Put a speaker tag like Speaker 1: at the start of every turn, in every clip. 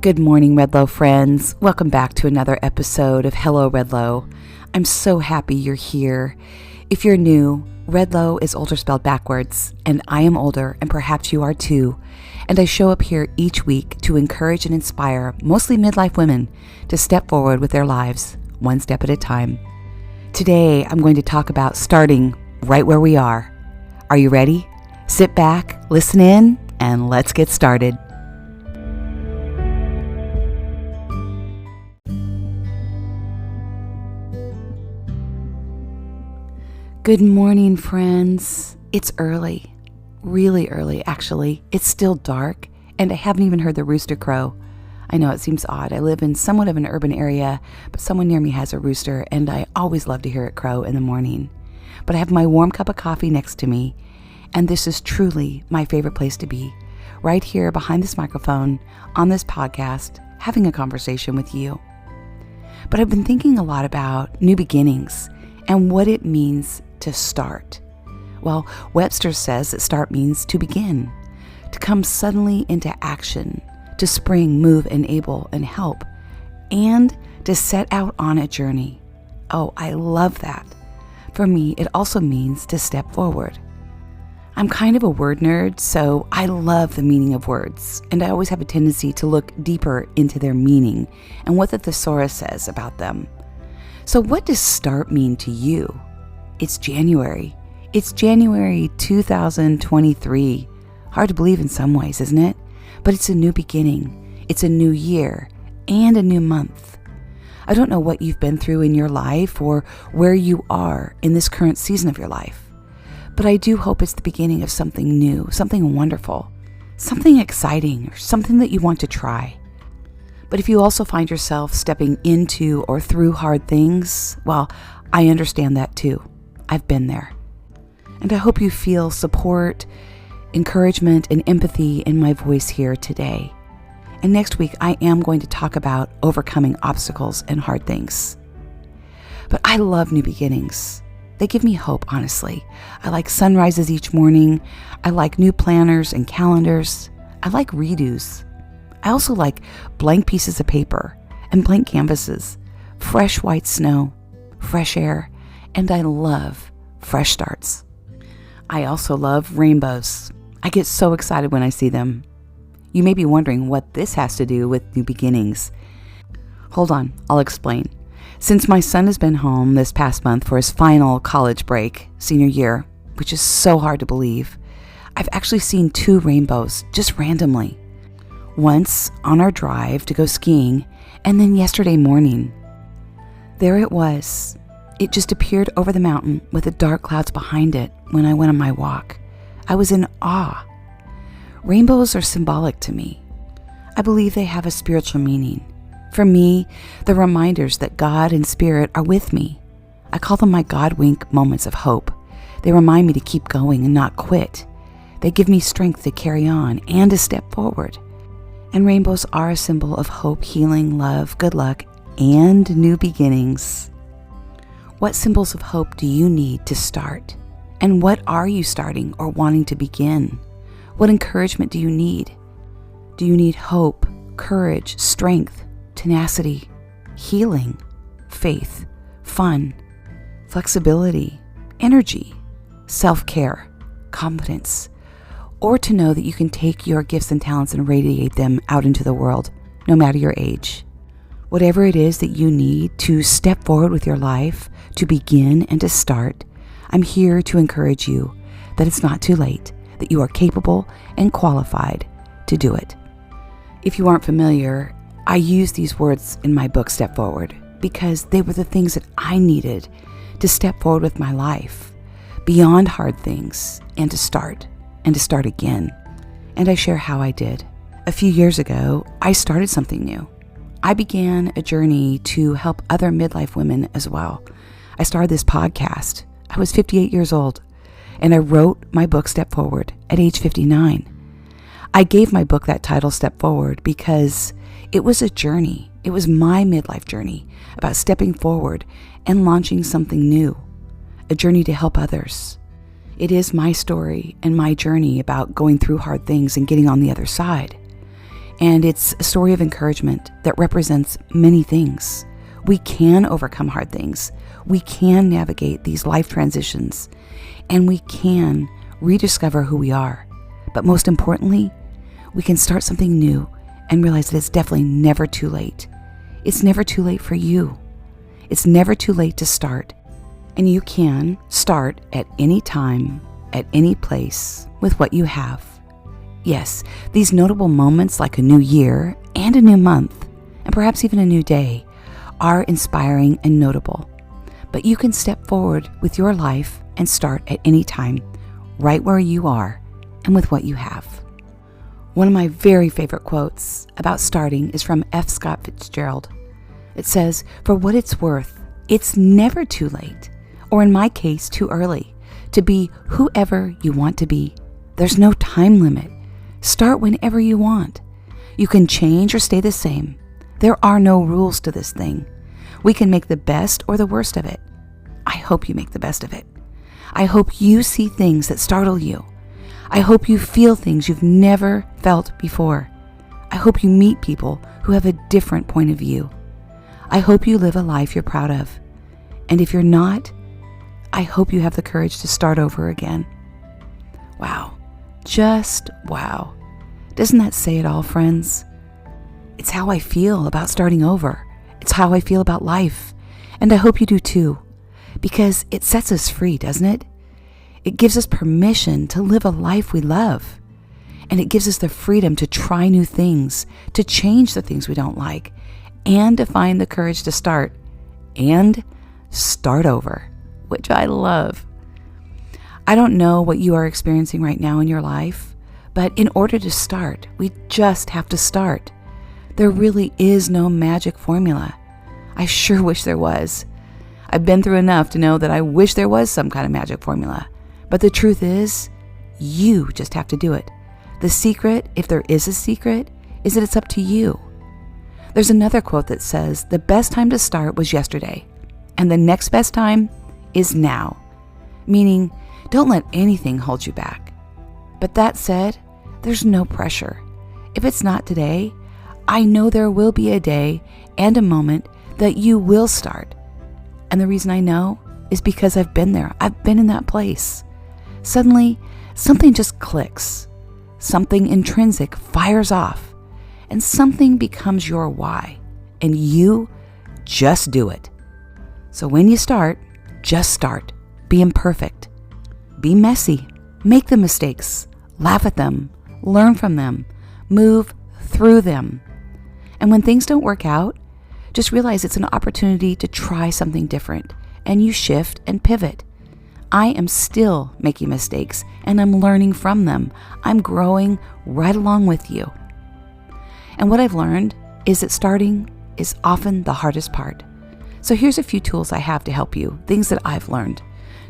Speaker 1: Good morning, Redlow friends. Welcome back to another episode of Hello Redlow. I'm so happy you're here. If you're new, Redlow is older spelled backwards, and I am older, and perhaps you are too. And I show up here each week to encourage and inspire mostly midlife women to step forward with their lives, one step at a time. Today, I'm going to talk about starting right where we are. Are you ready? Sit back, listen in, and let's get started. Good morning, friends. It's early, really early, actually. It's still dark, and I haven't even heard the rooster crow. I know it seems odd. I live in somewhat of an urban area, but someone near me has a rooster, and I always love to hear it crow in the morning. But I have my warm cup of coffee next to me, and this is truly my favorite place to be, right here behind this microphone, on this podcast, having a conversation with you. But I've been thinking a lot about new beginnings and what it means to start. Well, Webster says that start means to begin, to come suddenly into action, to spring, move, enable, and help, and to set out on a journey. Oh, I love that. For me, it also means to step forward. I'm kind of a word nerd, so I love the meaning of words, and I always have a tendency to look deeper into their meaning and what the thesaurus says about them. So what does start mean to you? It's January. It's January 2023. Hard to believe in some ways, isn't it? But it's a new beginning. It's a new year and a new month. I don't know what you've been through in your life or where you are in this current season of your life, but I do hope it's the beginning of something new, something wonderful, something exciting, or something that you want to try. But if you also find yourself stepping into or through hard things, well, I understand that too. I've been there. And I hope you feel support, encouragement, and empathy in my voice here today. And next week, I am going to talk about overcoming obstacles and hard things. But I love new beginnings. They give me hope, honestly. I like sunrises each morning. I like new planners and calendars. I like redos. I also like blank pieces of paper and blank canvases, fresh white snow, fresh air, and I love fresh starts. I also love rainbows. I get so excited when I see them. You may be wondering what this has to do with new beginnings. Hold on, I'll explain. Since my son has been home this past month for his final college break, senior year, which is so hard to believe, I've actually seen 2 rainbows just randomly. Once on our drive to go skiing, and then yesterday morning. There it was. It just appeared over the mountain with the dark clouds behind it when I went on my walk. I was in awe. Rainbows are symbolic to me. I believe they have a spiritual meaning. For me, they're reminders that God and Spirit are with me. I call them my God wink moments of hope. They remind me to keep going and not quit. They give me strength to carry on and to step forward. And rainbows are a symbol of hope, healing, love, good luck, and new beginnings. What symbols of hope do you need to start? And what are you starting or wanting to begin? What encouragement do you need? Do you need hope, courage, strength, tenacity, healing, faith, fun, flexibility, energy, self-care, confidence, or to know that you can take your gifts and talents and radiate them out into the world, no matter your age? Whatever it is that you need to step forward with your life, to begin and to start, I'm here to encourage you that it's not too late, that you are capable and qualified to do it. If you aren't familiar, I use these words in my book, Step Forward, because they were the things that I needed to step forward with my life, beyond hard things, and to start again. And I share how I did. A few years ago, I started something new. I began a journey to help other midlife women as well. I started this podcast. I was 58 years old, and I wrote my book, Step Forward, at age 59. I gave my book that title, Step Forward, because it was a journey. It was my midlife journey about stepping forward and launching something new, a journey to help others. It is my story and my journey about going through hard things and getting on the other side. And it's a story of encouragement that represents many things. We can overcome hard things. We can navigate these life transitions. And we can rediscover who we are. But most importantly, we can start something new and realize that it's definitely never too late. It's never too late for you. It's never too late to start. And you can start at any time, at any place, with what you have. Yes, these notable moments like a new year and a new month, and perhaps even a new day, are inspiring and notable. But you can step forward with your life and start at any time, right where you are and with what you have. One of my very favorite quotes about starting is from F. Scott Fitzgerald. It says, "For what it's worth, it's never too late, or in my case, too early, to be whoever you want to be. There's no time limit. Start whenever you want. You can change or stay the same. There are no rules to this thing. We can make the best or the worst of it. I hope you make the best of it. I hope you see things that startle you. I hope you feel things you've never felt before. I hope you meet people who have a different point of view. I hope you live a life you're proud of. And if you're not, I hope you have the courage to start over again." Wow. Just wow. Doesn't that say it all, friends? It's how I feel about starting over. It's how I feel about life. And I hope you do too. Because it sets us free, doesn't it? It gives us permission to live a life we love. And it gives us the freedom to try new things, to change the things we don't like, and to find the courage to start and start over, which I love. I don't know what you are experiencing right now in your life, but in order to start, we just have to start. There really is no magic formula. I sure wish there was. I've been through enough to know that I wish there was some kind of magic formula. But the truth is, you just have to do it. The secret, if there is a secret, is that it's up to you. There's another quote that says, "The best time to start was yesterday, and the next best time is now." Meaning, don't let anything hold you back. But that said, there's no pressure. If it's not today, I know there will be a day and a moment that you will start. And the reason I know is because I've been there. I've been in that place. Suddenly, something just clicks. Something intrinsic fires off. And something becomes your why. And you just do it. So when you start, just start. Be imperfect. Be messy. Make the mistakes. Laugh at them. Learn from them. Move through them. And when things don't work out, just realize it's an opportunity to try something different. And you shift and pivot. I am still making mistakes and I'm learning from them. I'm growing right along with you. And what I've learned is that starting is often the hardest part. So here's a few tools I have to help you, things that I've learned.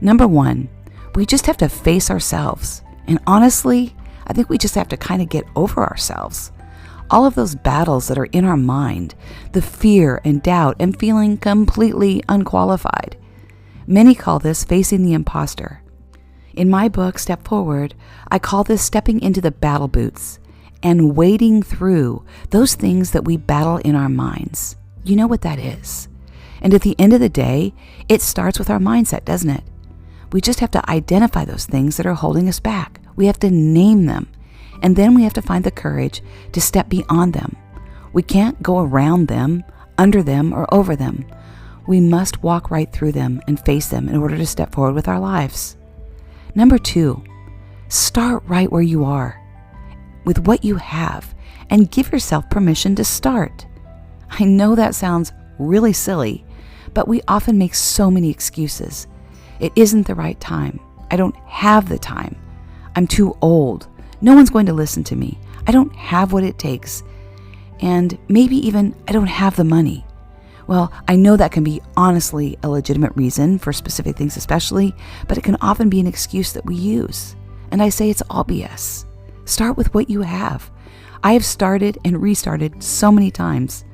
Speaker 1: Number one, we just have to face ourselves. And honestly, I think we just have to kind of get over ourselves. All of those battles that are in our mind, the fear and doubt and feeling completely unqualified. Many call this facing the imposter. In my book, Step Forward, I call this stepping into the battle boots and wading through those things that we battle in our minds. You know what that is. And at the end of the day, it starts with our mindset, doesn't it? We just have to identify those things that are holding us back. We have to name them. And then we have to find the courage to step beyond them. We can't go around them, under them, or over them. We must walk right through them and face them in order to step forward with our lives. Number two, start right where you are, with what you have, and give yourself permission to start. I know that sounds really silly, but we often make so many excuses. It isn't the right time. I don't have the time. I'm too old. No one's going to listen to me. I don't have what it takes. And maybe even I don't have the money. Well, I know that can be honestly a legitimate reason for specific things especially, but it can often be an excuse that we use. And I say it's all BS. Start with what you have. I have started and restarted so many times,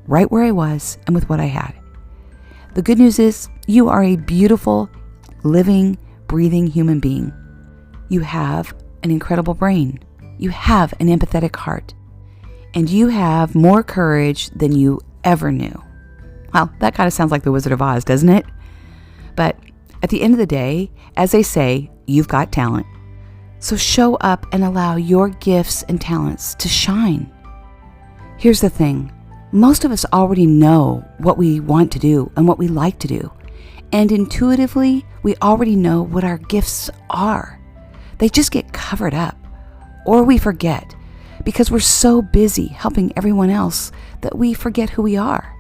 Speaker 1: right where I was and with what I had. The good news is you are a beautiful, living, breathing human being. You have an incredible brain. You have an empathetic heart. and you have more courage than you ever knew. Well, that kind of sounds like the Wizard of Oz, doesn't it? But at the end of the day, as they say, you've got talent. So show up and allow your gifts and talents to shine. Here's the thing. Most of us already know what we want to do and what we like to do. And intuitively, we already know what our gifts are. They just get covered up, or we forget, because we're so busy helping everyone else that we forget who we are.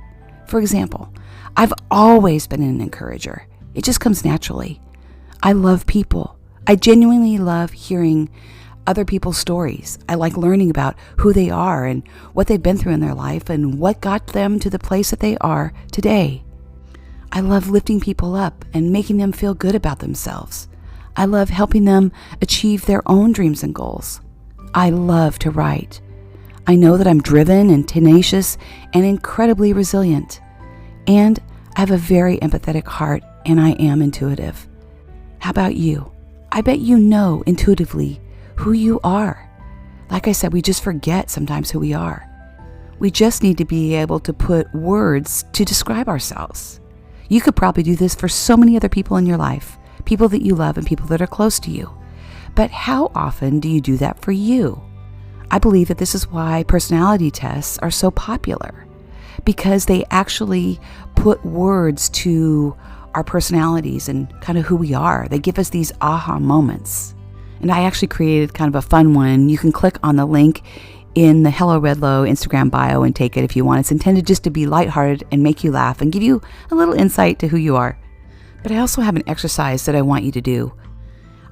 Speaker 1: For example, I've always been an encourager. It just comes naturally. I love people. I genuinely love hearing other people's stories. I like learning about who they are and what they've been through in their life and what got them to the place that they are today. I love lifting people up and making them feel good about themselves. I love helping them achieve their own dreams and goals. I love to write. I know that I'm driven and tenacious and incredibly resilient. And I have a very empathetic heart, and I am intuitive. How about you? I bet you know intuitively who you are. Like I said, we just forget sometimes who we are. We just need to be able to put words to describe ourselves. You could probably do this for so many other people in your life, people that you love and people that are close to you. But how often do you do that for you? I believe that this is why personality tests are so popular, because they actually put words to our personalities and kind of who we are. They give us these aha moments. And I actually created kind of a fun one. You can click on the link in the Hello Redlow Instagram bio and take it if you want. It's intended just to be lighthearted and make you laugh and give you a little insight to who you are. But I also have an exercise that I want you to do.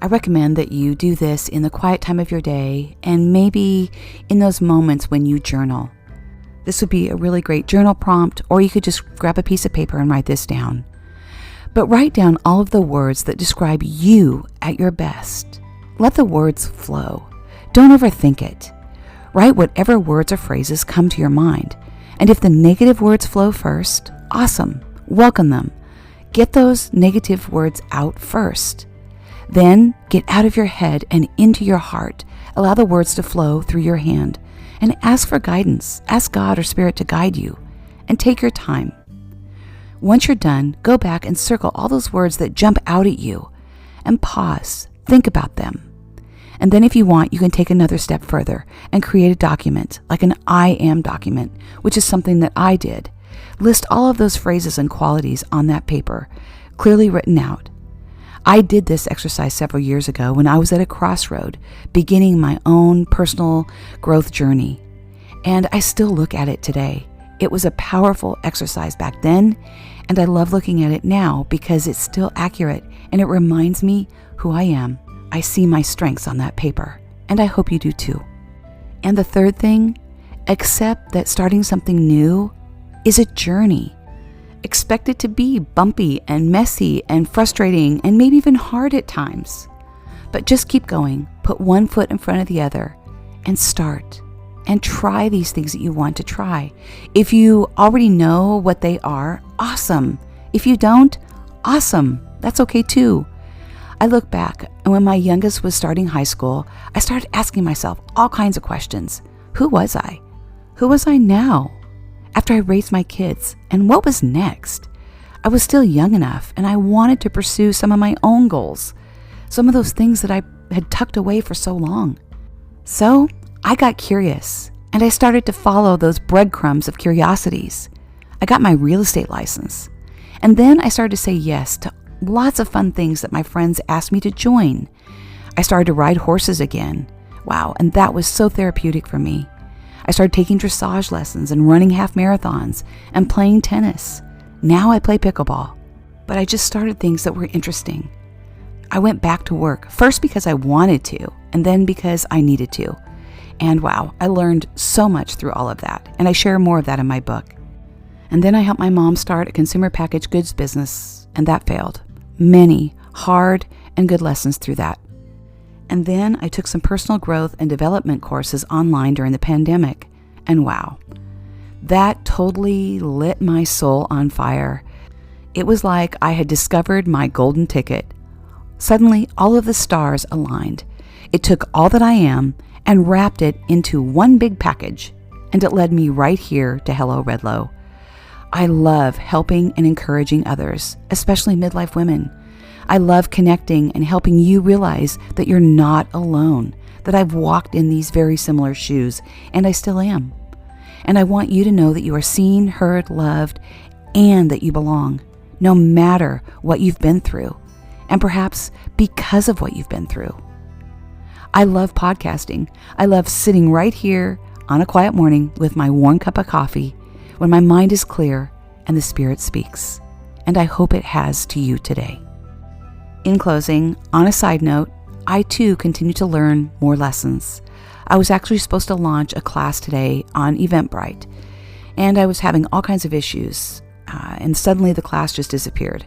Speaker 1: I recommend that you do this in the quiet time of your day and maybe in those moments when you journal. This would be a really great journal prompt, or you could just grab a piece of paper and write this down. But write down all of the words that describe you at your best. Let the words flow. Don't overthink it. Write whatever words or phrases come to your mind. And if the negative words flow first, awesome. Welcome them. Get those negative words out first. Then get out of your head and into your heart. Allow the words to flow through your hand. And ask for guidance. Ask God or Spirit to guide you. And take your time. Once you're done, go back and circle all those words that jump out at you. And pause. Think about them. And then if you want, you can take another step further and create a document, like an I am document, which is something that I did. List all of those phrases and qualities on that paper, clearly written out. I did this exercise several years ago when I was at a crossroad, beginning my own personal growth journey. And I still look at it today. It was a powerful exercise back then, and I love looking at it now because it's still accurate and it reminds me who I am. I see my strengths on that paper, and I hope you do too. And the third thing, accept that starting something new is a journey. Expect it to be bumpy and messy and frustrating and maybe even hard at times. But just keep going, put one foot in front of the other, and start. And try these things that you want to try. If you already know what they are, awesome. If you don't, awesome. That's okay too. I look back, and when my youngest was starting high school, I started asking myself all kinds of questions. Who was I? Who was I now? After I raised my kids, and what was next? I was still young enough, and I wanted to pursue some of my own goals, some of those things that I had tucked away for so long. So I got curious, and I started to follow those breadcrumbs of curiosities. I got my real estate license, and then I started to say yes to lots of fun things that my friends asked me to join. I started to ride horses again. Wow, and that was so therapeutic for me. I started taking dressage lessons and running half marathons and playing tennis. Now I play pickleball. But I just started things that were interesting. I went back to work, first because I wanted to, and then because I needed to. And wow, I learned so much through all of that, and I share more of that in my book. And then I helped my mom start a consumer packaged goods business, and that failed. Many hard and good lessons through that. And then I took some personal growth and development courses online during the pandemic. And wow, that totally lit my soul on fire. It was like I had discovered my golden ticket. Suddenly, all of the stars aligned. It took all that I am and wrapped it into one big package. and it led me right here to Hello Redlow. I love helping and encouraging others, especially midlife women. I love connecting and helping you realize that you're not alone, that I've walked in these very similar shoes, and I still am. And I want you to know that you are seen, heard, loved, and that you belong, no matter what you've been through, and perhaps because of what you've been through. I love podcasting. I love sitting right here on a quiet morning with my warm cup of coffee when my mind is clear and the Spirit speaks. And I hope it has to you today. In closing, on a side note, I too continue to learn more lessons. I was actually supposed to launch a class today on Eventbrite, and I was having all kinds of issues, and suddenly the class just disappeared.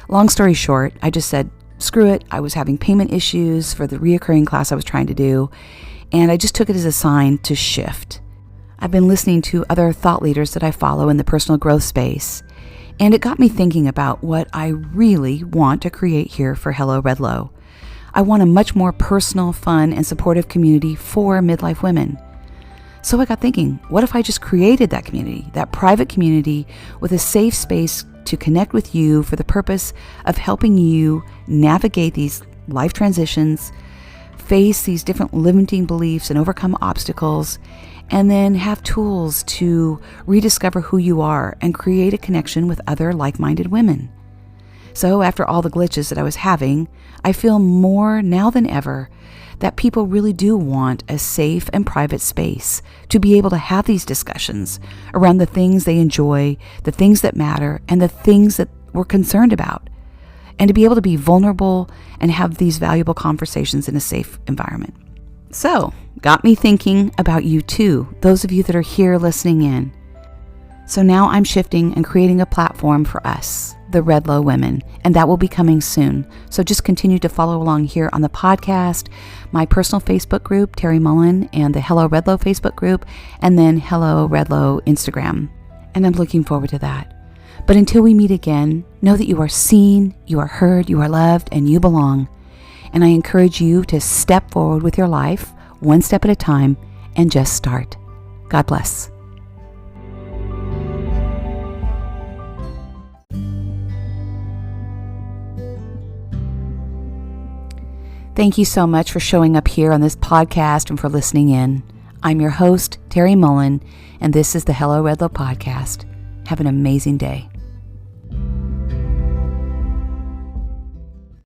Speaker 1: Long story short, I just said, screw it. I was having payment issues for the reoccurring class I was trying to do, and I just took it as a sign to shift. I've been listening to other thought leaders that I follow in the personal growth space, and it got me thinking about what I really want to create here for Hello Redlow. I want a much more personal, fun, and supportive community for midlife women. So I got thinking, what if I just created that community, that private community with a safe space to connect with you for the purpose of helping you navigate these life transitions, face these different limiting beliefs and overcome obstacles, and then have tools to rediscover who you are and create a connection with other like-minded women. So after all the glitches that I was having, I feel more now than ever that people really do want a safe and private space to be able to have these discussions around the things they enjoy, the things that matter, and the things that we're concerned about, and to be able to be vulnerable and have these valuable conversations in a safe environment. So, got me thinking about you too, those of you that are here listening in. So now I'm shifting and creating a platform for us, the Redlow women, and that will be coming soon. So just continue to follow along here on the podcast, my personal Facebook group, Terry Mullen, and the Hello Redlow Facebook group, and then Hello Redlow Instagram. And I'm looking forward to that. But until we meet again, know that you are seen, you are heard, you are loved, and you belong. And I encourage you to step forward with your life, one step at a time, and just start. God bless. Thank you so much for showing up here on this podcast and for listening in. I'm your host, Terry Mullen, and this is the Hello Redlow podcast. Have an amazing day.